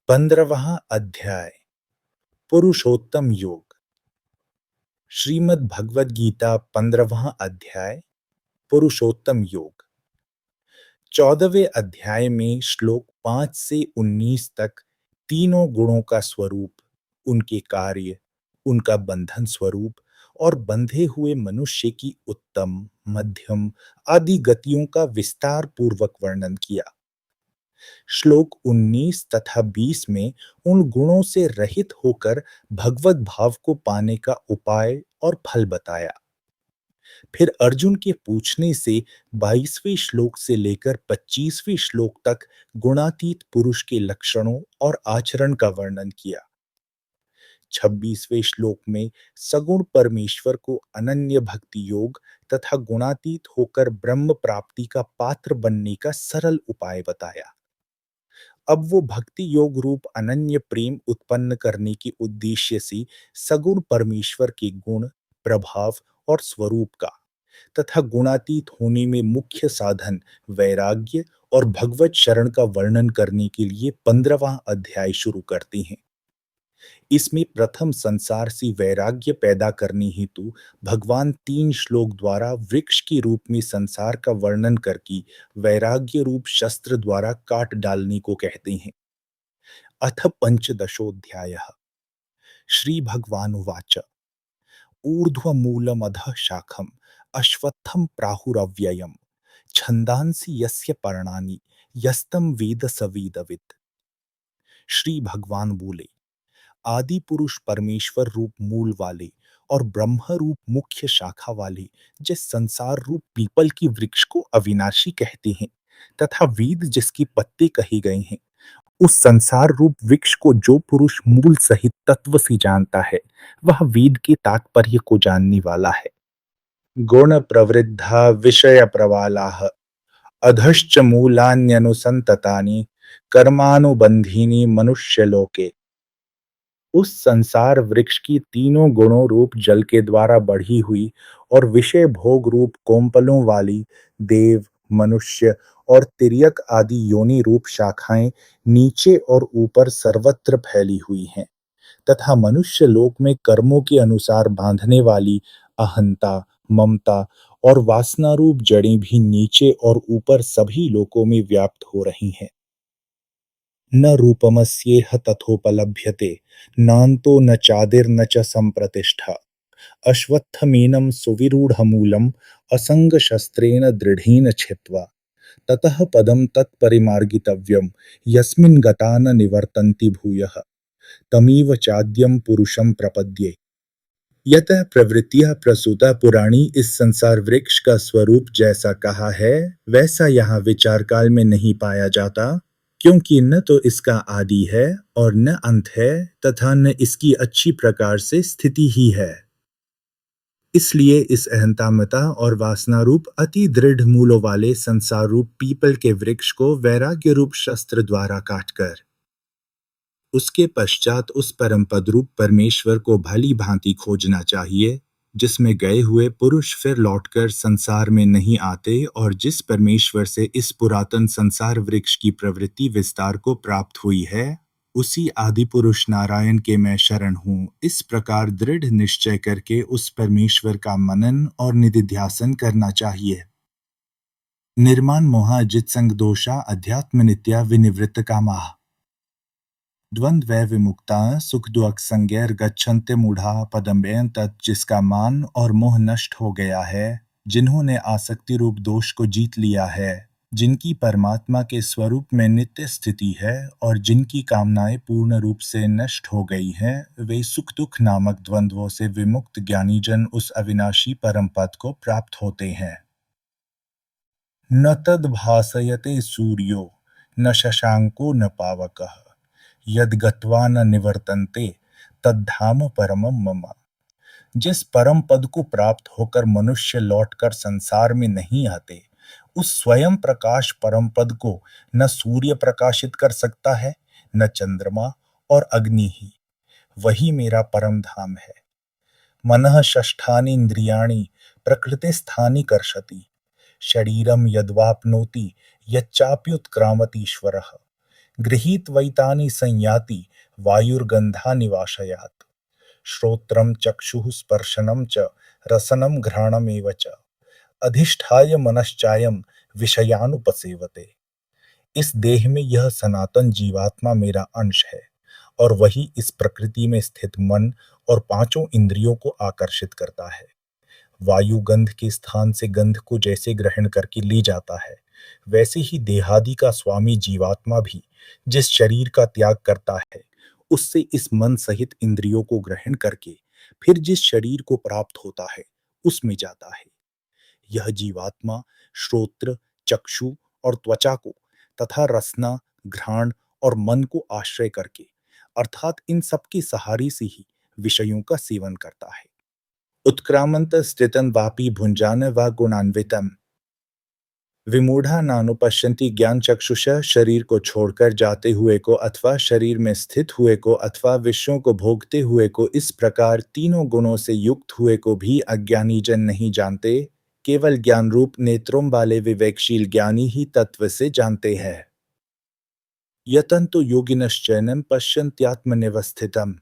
15वां अध्याय पुरुषोत्तम योग। श्रीमद् भगवद गीता 15वां अध्याय पुरुषोत्तम योग। 14वें अध्याय में श्लोक 5 से 19 तक तीनों गुणों का स्वरूप, उनके कार्य, उनका बंधन स्वरूप और बंधे हुए मनुष्य की उत्तम, मध्यम आदि गतियों का विस्तार पूर्वक वर्णन किया। श्लोक 19 तथा 20 में उन गुणों से रहित होकर भगवत भाव को पाने का उपाय और फल बताया। फिर अर्जुन के पूछने से 22वें श्लोक से लेकर 25वें श्लोक तक गुणातीत पुरुष के लक्षणों और आचरण का वर्णन किया। 26वें श्लोक में सगुण परमेश्वर को अनन्य भक्ति योग तथा गुणातीत होकर ब्रह्म प्राप्ति का पात्र बनने का सरल उपाय बताया। अब वो भक्ति योग रूप अनन्य प्रेम उत्पन्न करने के उद्देश्य से सगुण परमेश्वर के गुण, प्रभाव और स्वरूप का तथा गुणातीत होने में मुख्य साधन वैराग्य और भगवत शरण का वर्णन करने के लिए 15वां अध्याय शुरू करते हैं। इसमें प्रथम संसार से वैराग्य पैदा करने हेतु भगवान 3 श्लोक द्वारा वृक्ष के रूप में संसार का वर्णन करके वैराग्य रूप शस्त्र द्वारा काट डालने को कहते हैं। अथ पंचदशोऽध्यायः। श्री भगवान उवाच ऊर्ध्वमूलमधः शाखम् अश्वत्थं प्राहुरव्ययम् छन्दांसि यस्य पर्णानि यस्तं वेद स वेदवित्। श्री भगवान बोले, आदि पुरुष परमेश्वर रूप मूल वाले और ब्रह्म रूप मुख्य शाखा वाले जिस संसार रूप पीपल की वृक्ष को अविनाशी कहते हैं तथा वेद जिसके पत्ते कहे गए हैं, उस संसार रूप वृक्ष को जो पुरुष मूल सहित तत्व से जानता है वह वेद के तात्पर्य को जानने वाला है। गुण प्रवृद्धा विषय प्रवालाः अधश्च मूलान्यनुसंततानि कर्मानुबंधीनि मनुष्यलोके। उस संसार वृक्ष की तीनों गुणों रूप जल के द्वारा बढ़ी हुई और विषय भोग रूप कोमपलों वाली देव, मनुष्य और तिर्यक आदि योनि रूप शाखाएं नीचे और ऊपर सर्वत्र फैली हुई हैं तथा मनुष्य लोक में कर्मों के अनुसार बांधने वाली अहंता, ममता और वासना रूप जड़ें भी नीचे और ऊपर सभी लोकों में व्याप्त हो रही हैं। न रूपमस्येह तथोपलभ्यते नान्तो न चादिर्न च संप्रतिष्ठा अश्वत्थमेनं सुविरूढमूलम् असंगशस्त्रेण दृढेन छित्त्वा ततः पदं तत्परिमार्गितव्यं यस्मिन् गता न निवर्तन्ति भूयः तमेव चाद्यं पुरुषं प्रपद्ये। यतः प्रवृत्तियाः प्रसूता पुराणी इस संसार वृक्ष का स्वरूप जैसा कहा है वैसा यहाँ विचार काल में नहीं पाया जाता, क्योंकि न तो इसका आदि है और न अंत है तथा न इसकी अच्छी प्रकार से स्थिति ही है। इसलिए इस अहंतामता और वासना रूप अति दृढ़ मूलों वाले संसार रूप पीपल के वृक्ष को वैराग्य रूप शस्त्र द्वारा काटकर उसके पश्चात उस परम पद रूप परमेश्वर को भली भांति खोजना चाहिए, जिसमें गए हुए पुरुष फिर लौटकर संसार में नहीं आते और जिस परमेश्वर से इस पुरातन संसार वृक्ष की प्रवृत्ति विस्तार को प्राप्त हुई है, उसी आदि पुरुष नारायण के मैं शरण हूँ। इस प्रकार दृढ़ निश्चय करके उस परमेश्वर का मनन और निधिध्यासन करना चाहिए। निर्माण मोहा जित्संग दोषा अध्यात्म नित्या विनिवृत्त कामाः द्वंद्वै विमुक्ता सुख दुख संगैर गच्छन्ते मूढ़ा पदम्बेन तत्। जिसका मान और मोह नष्ट हो गया है, जिन्होंने आसक्ति रूप दोष को जीत लिया है, जिनकी परमात्मा के स्वरूप में नित्य स्थिति है और जिनकी कामनाएं पूर्ण रूप से नष्ट हो गई हैं, वे सुख दुख नामक द्वंद्वों से विमुक्त ज्ञानी जन उस अविनाशी परम पद को प्राप्त होते हैं। न तद् भासयते सूर्यो न शशांको न पावकः यद गत्वा न निवर्तन्ते तद्धाम परमं मम। जिस परम पद को प्राप्त होकर मनुष्य लौटकर संसार में नहीं आते, उस स्वयं प्रकाश परम पद को न सूर्य प्रकाशित कर सकता है, न चंद्रमा और अग्नि ही। वही मेरा परम धाम है। मनः षष्ठानि इंद्रियाणि प्रकृतिस्थानि कर्षति शरीरम यद्वाप्नोति यच्चाप्युत्क्रामतीश्वरः। गृहीत्वैतानि संयाति वायुर्गन्धानि वाशयात्। श्रोत्रं चक्षुः स्पर्शनं च रसनं घ्राणमेव च अधिष्ठाय मनश्चायं विषयानुपसेवते। इस देह में यह सनातन जीवात्मा मेरा अंश है और वही इस प्रकृति में स्थित मन और पांचों इंद्रियों को आकर्षित करता है। वायु गंध के स्थान से गंध को जैसे ग्रहण करके ले जाता है, वैसे ही देहादि का स्वामी जीवात्मा भी जिस शरीर का त्याग करता है, उससे इस मन सहित इंद्रियों को ग्रहण करके फिर जिस शरीर को प्राप्त होता है, उसमें जाता है। यह जीवात्मा श्रोत्र, चक्षु और त्वचा को तथा रसना, घ्राण और मन को आश्रय करके अर्थात इन सबके सहारे से ही विषयों का सेवन करता है। उत्क्रामंत स्थितं वापि भुञ्जान वा गुणान्वितम्। विमूढ़ा नानुपश्यन्ति ज्ञान चक्षुषः शरीर को छोड़कर जाते हुए को अथवा शरीर में स्थित हुए को अथवा विषयों को भोगते हुए को इस प्रकार तीनों गुणों से युक्त हुए को भी अज्ञानी जन नहीं जानते। केवल ज्ञान रूप नेत्रों वाले विवेकशील ज्ञानी ही तत्व से जानते हैं। यतन्तो योगिनश्चैनं पश्यन्त्यात्मन्यवस्थितम्।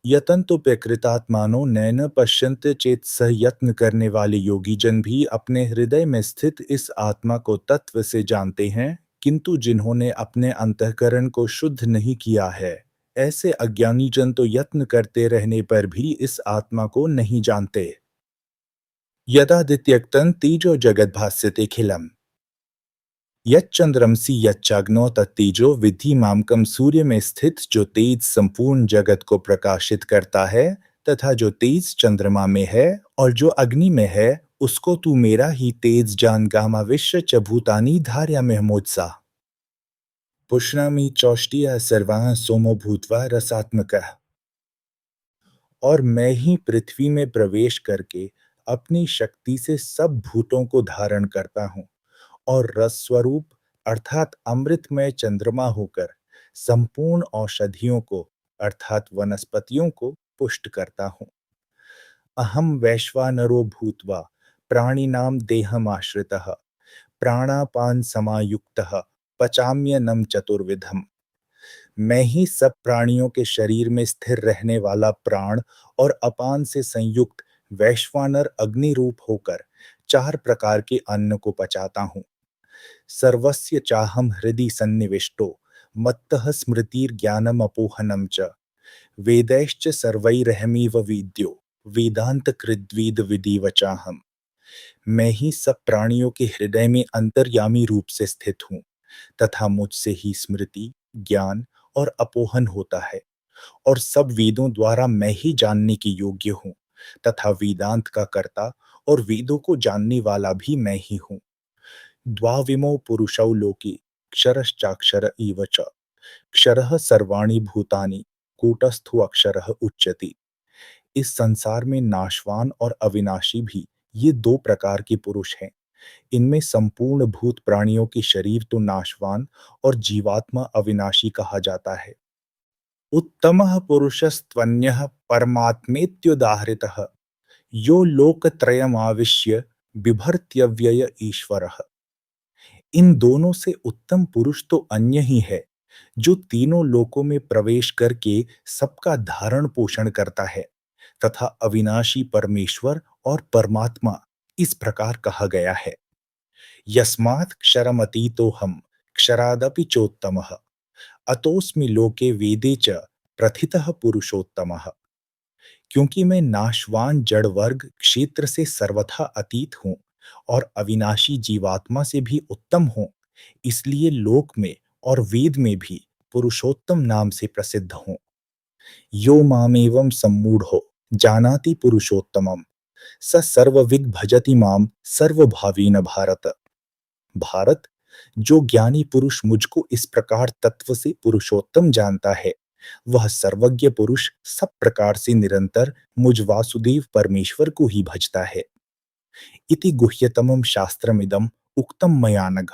यतन्तोप्यकृतात्मानो नैन पश्यन्त चेत सह यत्न करने वाले योगी जन भी अपने हृदय में स्थित इस आत्मा को तत्व से जानते हैं, किंतु जिन्होंने अपने अंतःकरण को शुद्ध नहीं किया है, ऐसे अज्ञानी जन तो यत्न करते रहने पर भी इस आत्मा को नहीं जानते। यदादित्यक्तं तेजो जगद्भास्यते खिलम्। यच्चंद्रमसि यच्चाग्नो तत्तेजो विद्धि मामकम। सूर्य में स्थित जो तेज संपूर्ण जगत को प्रकाशित करता है तथा जो तेज चंद्रमा में है और जो अग्नि में है, उसको तू मेरा ही तेज जान। गामा विश्व च भूतानि धारयाम्यह मोजसा। पुष्णामि चौष्टियः सर्वाः सोमो भूत्वा रसात्मकः। और मैं ही पृथ्वी में प्रवेश करके अपनी शक्ति से सब भूतों को धारण करता हूँ और रस स्वरूप अर्थात अमृतमय चंद्रमा होकर संपूर्ण औषधियों को अर्थात वनस्पतियों को पुष्ट करता हूँ। अहम वैश्वानरो भूत्वा प्राणिनाम देहमाश्रितः प्राणापान समायुक्तः पचाम्यन्नं चतुर्विधम्। मैं ही सब प्राणियों के शरीर में स्थिर रहने वाला प्राण और अपान से संयुक्त वैश्वानर अग्नि रूप होकर चार प्रकार के अन्न को पचाता हूँ। सर्वस्य चाहं हृदि सन्निविष्टो मत्तः स्मृतिर्ज्ञानमपोहनं च वेदैश्च सर्वैरहमेव वेद्यो वेदांत कृद्वेद विदिव चाहम्। मैं ही सब प्राणियों के हृदय में अंतर्यामी रूप से स्थित हूँ तथा मुझसे ही स्मृति, ज्ञान और अपोहन होता है और सब वेदों द्वारा मैं ही जानने के योग्य हूँ तथा वेदांत का कर्ता और वेदों को जानने वाला भी मैं ही हूँ। द्वाविमौ पुरुषौ लोके क्षरश्चाक्षर एव च क्षरः सर्वाणि भूतानि कूटस्थो अक्षरः उच्यते। इस संसार में नाशवान और अविनाशी भी ये दो प्रकार के पुरुष हैं। इनमें संपूर्ण भूत प्राणियों के शरीर तो नाशवान और जीवात्मा अविनाशी कहा जाता है। उत्तमः पुरुषस्त्वन्यः परमात्मेत्युदाहृतः यो लोकत्रयमाविश्य बिभर्त्यव्यय ईश्वरः। इन दोनों से उत्तम पुरुष तो अन्य ही है, जो तीनों लोकों में प्रवेश करके सबका धारण पोषण करता है तथा अविनाशी परमेश्वर और परमात्मा इस प्रकार कहा गया है। यस्मात् क्षरमतीतोऽहम् क्षरादपि चोत्तमः अतोऽस्मि लोके वेदे च प्रथितः पुरुषोत्तमः। क्योंकि मैं नाशवान जड़ वर्ग क्षेत्र से सर्वथा अतीत हूँ और अविनाशी जीवात्मा से भी उत्तम हूँ, इसलिए लोक में और वेद में भी पुरुषोत्तम नाम से प्रसिद्ध हूँ। यो मामेवं सम्मूढ़ो जानाति पुरुषोत्तमं स सर्वविद् भजति माम सर्वभावेन भारत। भारत, जो ज्ञानी पुरुष मुझको इस प्रकार तत्व से पुरुषोत्तम जानता है, वह सर्वज्ञ पुरुष सब प्रकार से निरंतर मुझ वासुदेव परमेश्वर को ही भजता है। इति गुह्यतमं शास्त्रमिदं उक्तं मया नघ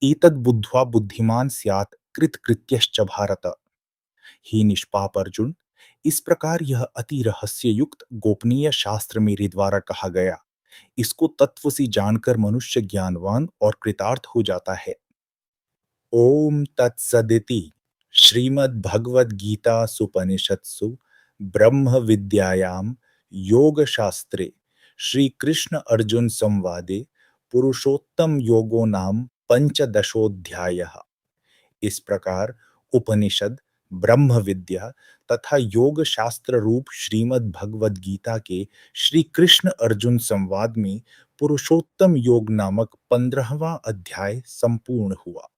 एतद् बुद्ध्वा बुद्धिमान् स्यात् कृतकृत्यश्च भारत। हे निष्पाप अर्जुन, इस प्रकार यह अति रहस्य युक्त गोपनीय शास्त्र मेरे द्वारा कहा गया। इसको तत्व से जानकर मनुष्य ज्ञानवान और कृतार्थ हो जाता है। ओम तत्सदिति श्रीमद्भगवद्गीतासूपनिषत्सु ब्रह्म विद्यायां योग शास्त्रे श्री कृष्ण अर्जुन संवादे पुरुषोत्तम योगो नाम पंचदशोऽध्यायः। इस प्रकार उपनिषद, ब्रह्म विद्या तथा योग शास्त्र रूप श्रीमद् भगवद गीता के श्री कृष्ण अर्जुन संवाद में पुरुषोत्तम योग नामक 15वां अध्याय संपूर्ण हुआ।